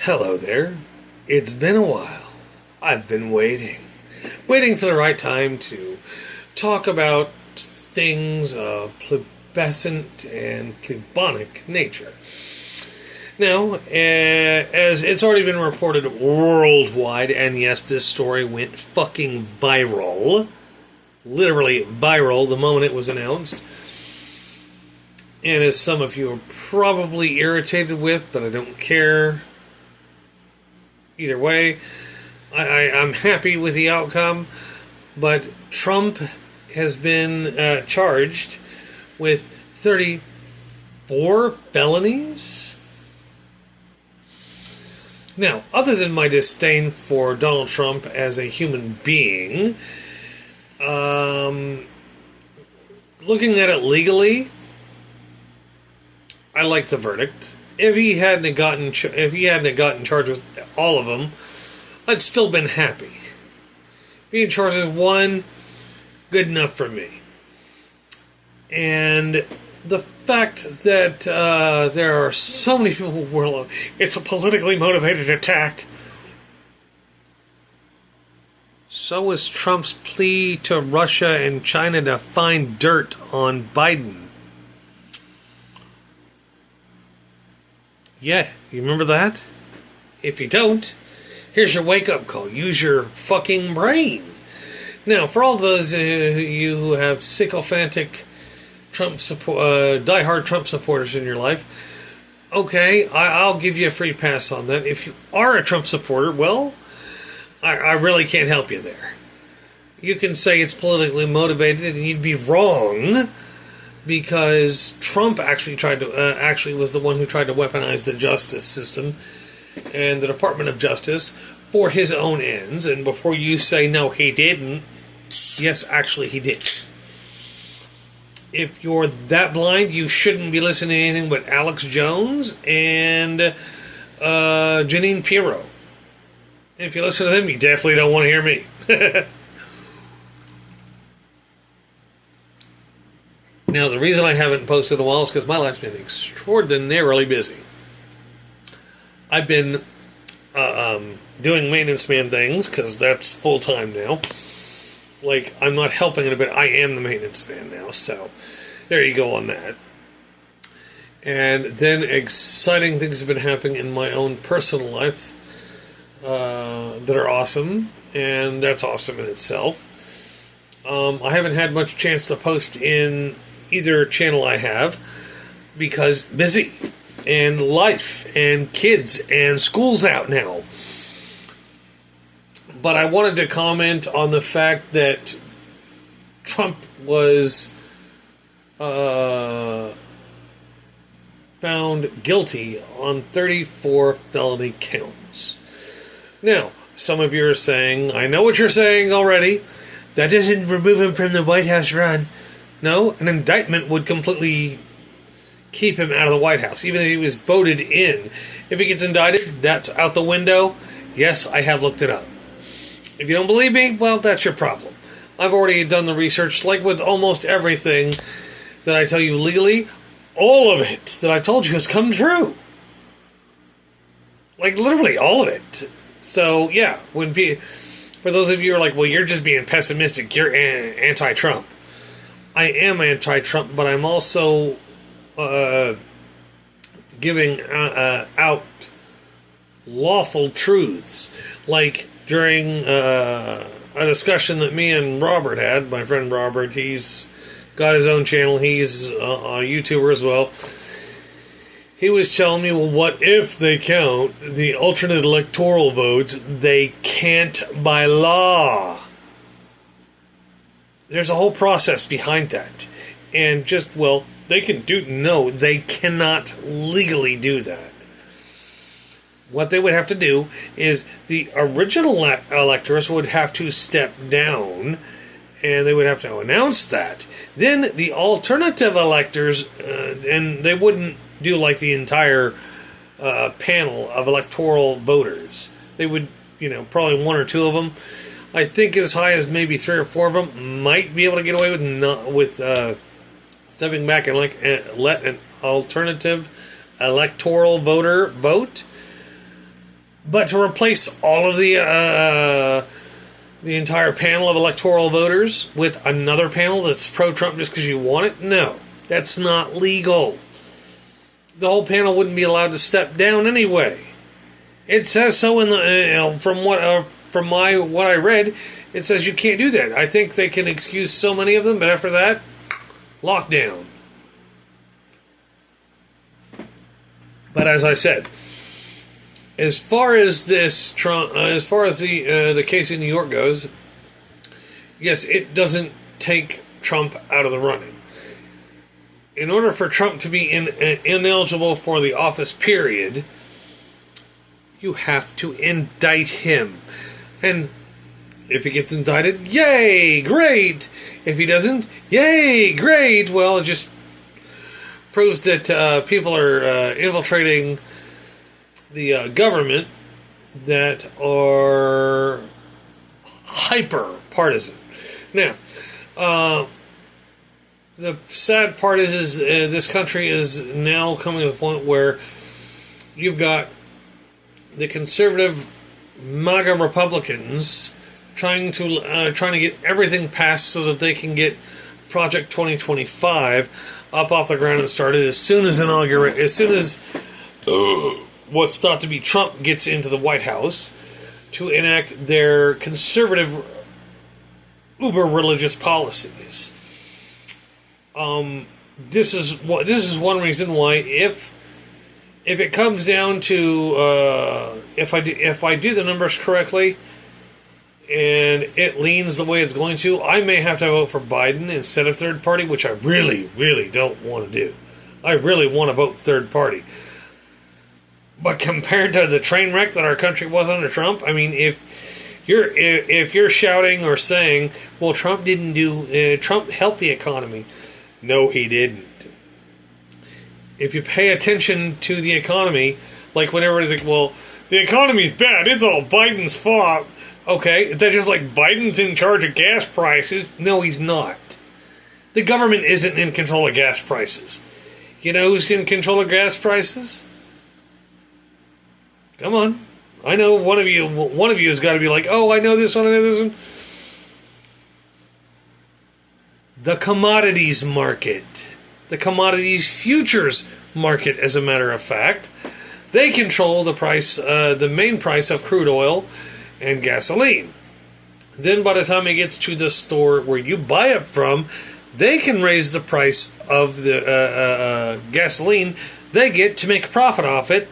Hello there. It's been a while. I've been waiting for the right time to talk about things of plebescent and plebonic nature. Now, as it's already been reported worldwide, and yes, this story went fucking viral, literally viral the moment it was announced, and as some of you are probably irritated with, but I don't care. Either way, I'm happy with the outcome, but Trump has been charged with 34 felonies. Now, other than my disdain for Donald Trump as a human being, looking at it legally, I like the verdict. If he hadn't gotten charged with all of them, I'd still been happy. Being charged with one, good enough for me. And the fact that there are so many people who were, it's a politically motivated attack. So was Trump's plea to Russia and China to find dirt on Biden. Yeah, you remember that? If you don't, here's your wake-up call. Use your fucking brain. Now, for all those of you who have sycophantic diehard Trump supporters in your life, okay, I'll give you a free pass on that. If you are a Trump supporter, well, I really can't help you there. You can say it's politically motivated, and you'd be wrong, because Trump actually was the one who tried to weaponize the justice system and the Department of Justice for his own ends. And before you say no, he didn't, yes, actually he did. If you're that blind, you shouldn't be listening to anything but Alex Jones and Jeanine Pirro. If you listen to them, you definitely don't want to hear me. Now, the reason I haven't posted in a while is because my life's been extraordinarily busy. I've been doing maintenance man things, because that's full-time now. Like, I'm not helping in a bit. I am the maintenance man now, so there you go on that. And then exciting things have been happening in my own personal life that are awesome, and that's awesome in itself. I haven't had much chance to post in either channel I have, because busy, and life, and kids, and school's out now. But I wanted to comment on the fact that Trump was found guilty on 34 felony counts. Now, some of you are saying, I know what you're saying already, that doesn't remove him from the White House run. No, an indictment would completely keep him out of the White House, even if he was voted in. If he gets indicted, that's out the window. Yes, I have looked it up. If you don't believe me, well, that's your problem. I've already done the research, like with almost everything that I tell you legally. All of it that I told you has come true. Like, literally, all of it. So, yeah, for those of you who are like, well, you're just being pessimistic, you're anti-Trump. I am anti-Trump, but I'm also giving out lawful truths. Like during a discussion that me and Robert had, my friend Robert, he's got his own channel, he's a YouTuber as well. He was telling me, well, what if they count the alternate electoral votes? They can't by law. There's a whole process behind that. And they can do... No, they cannot legally do that. What they would have to do is the original electors would have to step down, and they would have to announce that. Then the alternative electors, and they wouldn't do like the entire panel of electoral voters. They would, probably one or two of them. I think as high as maybe 3 or 4 of them might be able to get away with stepping back and let an alternative electoral voter vote. But to replace all of the entire panel of electoral voters with another panel that's pro-Trump just because you want it, no, that's not legal. The whole panel wouldn't be allowed to step down anyway. It says so in the from what I read, it says you can't do that. I think they can excuse so many of them, but after that, lockdown. But as I said, as far as this Trump, as far as the case in New York goes, yes, it doesn't take Trump out of the running. In order for Trump to be ineligible for the office period, you have to indict him. And if he gets indicted, yay, great. If he doesn't, yay, great. Well, it just proves that people are infiltrating the government that are hyper partisan. Now, the sad part is this country is now coming to the point where you've got the conservative MAGA Republicans trying to get everything passed so that they can get Project 2025 up off the ground and started as soon as what's thought to be Trump gets into the White House to enact their conservative uber religious policies. This is one reason why if it comes down to if I do the numbers correctly and it leans the way it's going to, I may have to vote for Biden instead of third party, which I really, really don't want to do. I really want to vote third party. But compared to the train wreck that our country was under Trump, I mean, if you're shouting or saying, well, Trump didn't do, Trump helped the economy. No, he didn't. If you pay attention to the economy, like when everybody's like, well, the economy's bad, it's all Biden's fault. Okay, that's just like Biden's in charge of gas prices. No, he's not. The government isn't in control of gas prices. You know who's in control of gas prices? Come on. I know one of you has got to be like, oh, I know this one, I know this one. The commodities market. The commodities futures market, as a matter of fact. They control the price, the main price of crude oil and gasoline. Then by the time it gets to the store where you buy it from, they can raise the price of the gasoline. They get to make a profit off it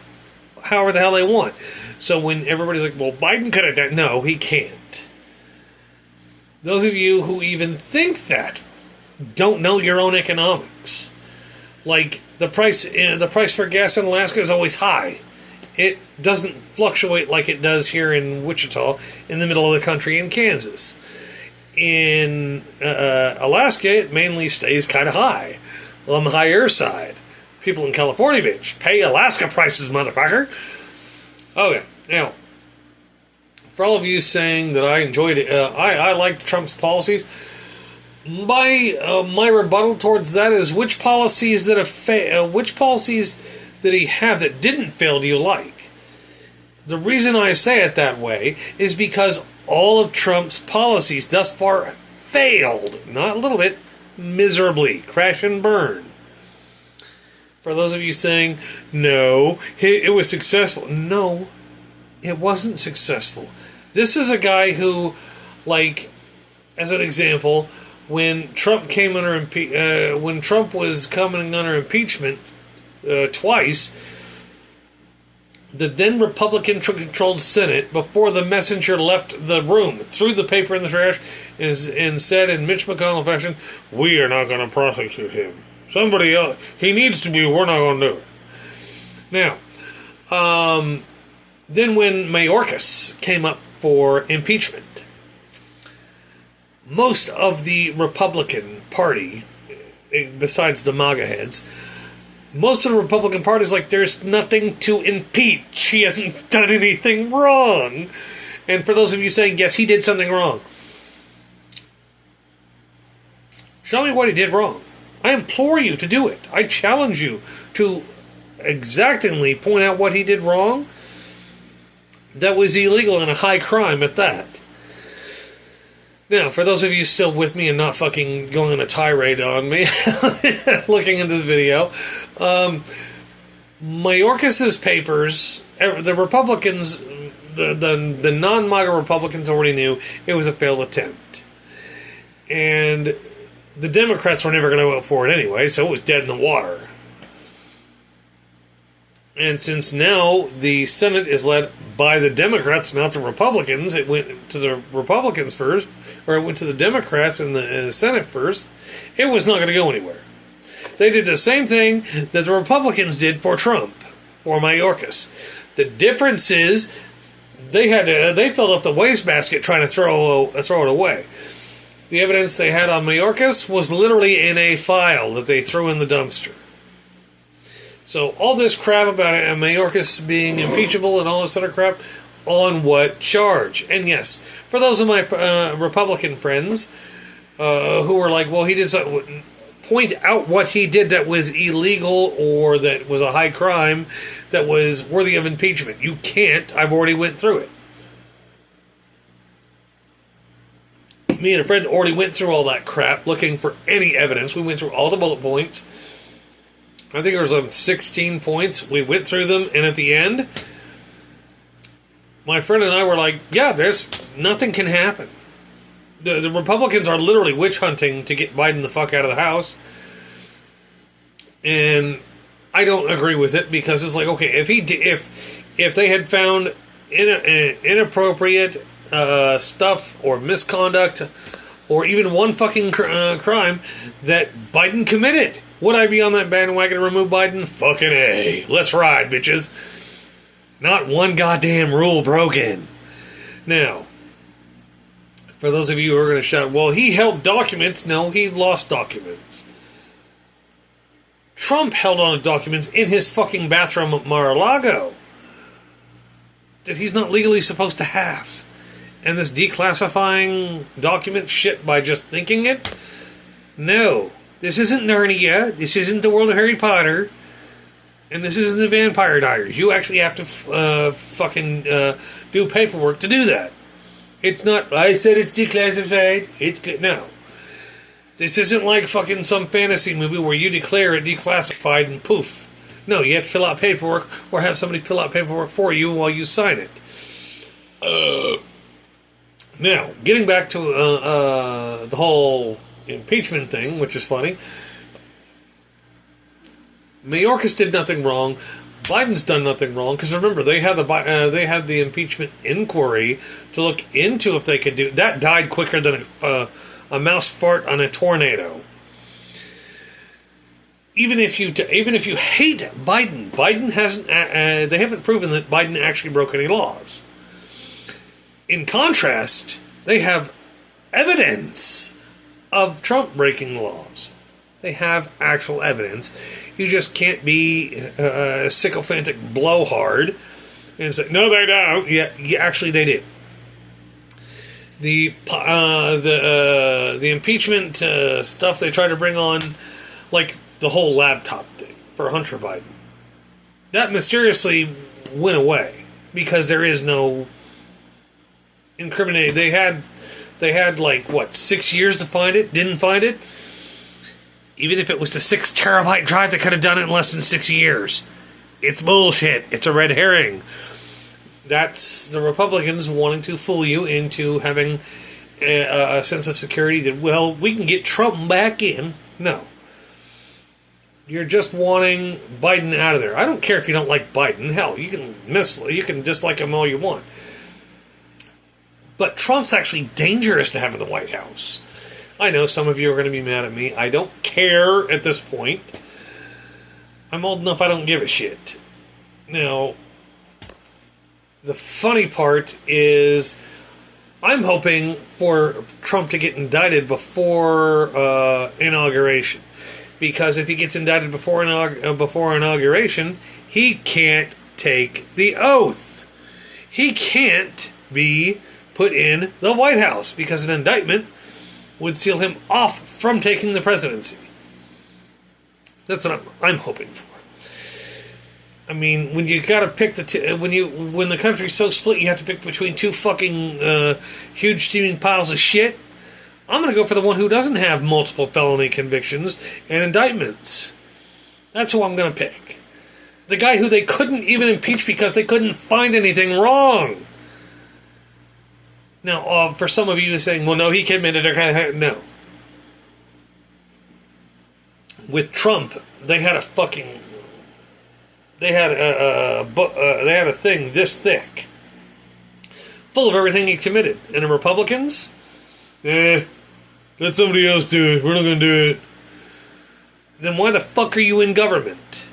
however the hell they want. So when everybody's like, well, Biden could have done... No, he can't. Those of you who even think that don't know your own economics. Like, the price for gas in Alaska is always high. It doesn't fluctuate like it does here in Wichita, in the middle of the country in Kansas. In Alaska, it mainly stays kind of high, on the higher side. People in California, bitch, pay Alaska prices, motherfucker. Okay, now, for all of you saying that I enjoyed it, I liked Trump's policies. My rebuttal towards that is which policies that did he have that didn't fail do you like? The reason I say it that way is because all of Trump's policies thus far failed, not a little bit, miserably, crash and burn. For those of you saying, no, it was successful. No, it wasn't successful. This is a guy who, like, as an example, when Trump came under when Trump was coming under impeachment twice, the then Republican-controlled Senate, before the messenger left the room, threw the paper in the trash and said in Mitch McConnell fashion, "We are not going to prosecute him. Somebody else. He needs to be. We're not going to do it." Now, then when Mayorkas came up for impeachment, most of the Republican Party, besides the MAGA heads, most of the Republican Party is like, there's nothing to impeach. He hasn't done anything wrong. And for those of you saying, yes, he did something wrong, show me what he did wrong. I implore you to do it. I challenge you to exactingly point out what he did wrong. that was illegal and a high crime at that. Now, for those of you still with me and not fucking going on a tirade on me, looking at this video, Mayorkas's papers, the Republicans, the non-MAGA Republicans already knew it was a failed attempt. And the Democrats were never going to vote for it anyway, so it was dead in the water. And since now the Senate is led by the Democrats, not the Republicans, it went to the Republicans first, or it went to the Democrats in the Senate first, it was not going to go anywhere. They did the same thing that the Republicans did for Trump, for Mayorkas. The difference is they filled up the wastebasket trying to throw it away. The evidence they had on Mayorkas was literally in a file that they threw in the dumpster. So all this crap about Mayorkas being impeachable and all this other crap, on what charge? And yes, for those of my Republican friends who were like, well, he did something, point out what he did that was illegal or that was a high crime that was worthy of impeachment. You can't. I've already went through it. Me and a friend already went through all that crap looking for any evidence. We went through all the bullet points. I think there was 16 points. We went through them, and at the end, my friend and I were like, yeah, nothing can happen. The Republicans are literally witch hunting to get Biden the fuck out of the House. And I don't agree with it, because it's like, okay, if they had found inappropriate stuff or misconduct or even one fucking crime that Biden committed, would I be on that bandwagon to remove Biden? Fucking A. Let's ride, bitches. Not one goddamn rule broken. Now, for those of you who are going to shout, well, he held documents. No, he lost documents. Trump held on to documents in his fucking bathroom at Mar-a-Lago that he's not legally supposed to have. And this declassifying document shit by just thinking it? No. This isn't Narnia. This isn't the world of Harry Potter. And this isn't the Vampire Diaries. You actually have to fucking do paperwork to do that. It's not, I said it's declassified. It's good. No. This isn't like fucking some fantasy movie where you declare it declassified and poof. No, you have to fill out paperwork or have somebody fill out paperwork for you while you sign it. Now, getting back to the whole impeachment thing, which is funny. Mayorkas did nothing wrong. Biden's done nothing wrong, because remember, they had the impeachment inquiry to look into if they could do that. Died quicker than a mouse fart on a tornado. Even if you hate Biden hasn't. They haven't proven that Biden actually broke any laws. In contrast, they have evidence of Trump breaking laws. They have actual evidence. You just can't be a sycophantic blowhard and say, no, they don't. Yeah, actually, they do. The impeachment stuff they try to bring on, like the whole laptop thing for Hunter Biden, that mysteriously went away because there is no incriminating. They had like, what, 6 years to find it? Didn't find it? Even if it was the 6 terabyte drive, they could have done it in less than 6 years. It's bullshit. It's a red herring. That's the Republicans wanting to fool you into having a sense of security that, well, we can get Trump back in. No. You're just wanting Biden out of there. I don't care if you don't like Biden. Hell, you can dislike him all you want. But Trump's actually dangerous to have in the White House. I know some of you are going to be mad at me. I don't care at this point. I'm old enough I don't give a shit. Now, the funny part is I'm hoping for Trump to get indicted before inauguration. Because if he gets indicted before inauguration, he can't take the oath. He can't be put in the White House because an indictment would seal him off from taking the presidency. That's what I'm hoping for. I mean, when you got to pick when the country's so split, you have to pick between two fucking huge steaming piles of shit. I'm going to go for the one who doesn't have multiple felony convictions and indictments. That's who I'm going to pick. The guy who they couldn't even impeach because they couldn't find anything wrong. Now, for some of you saying, well, no, he committed it. No. With Trump, they had a fucking... They had a thing this thick, full of everything he committed. And the Republicans, let somebody else do it. We're not going to do it. Then why the fuck are you in government?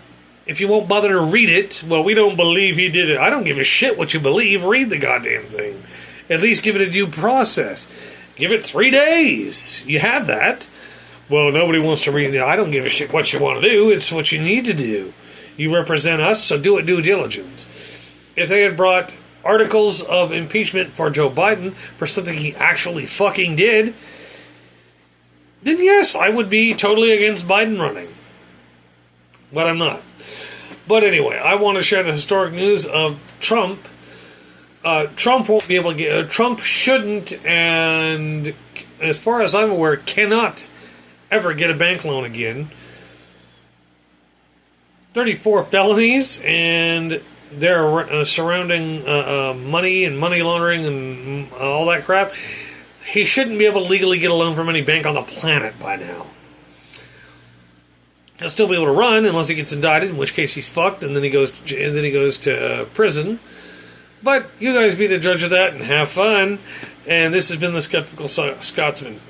If you won't bother to read it, well, we don't believe he did it. I don't give a shit what you believe. Read the goddamn thing. At least give it a due process. Give it 3 days. You have that. Well, nobody wants to read it. I don't give a shit what you want to do. It's what you need to do. You represent us, so do it due diligence. If they had brought articles of impeachment for Joe Biden for something he actually fucking did, then yes, I would be totally against Biden running. But I'm not. But anyway, I want to share the historic news of Trump. Trump won't be able to get... Trump shouldn't, and as far as I'm aware, cannot ever get a bank loan again. 34 felonies, and they're surrounding money and money laundering and all that crap. He shouldn't be able to legally get a loan from any bank on the planet by now. He'll still be able to run unless he gets indicted, in which case he's fucked, and then he goes to prison. But you guys be the judge of that and have fun. And this has been the Skeptical Scotsman.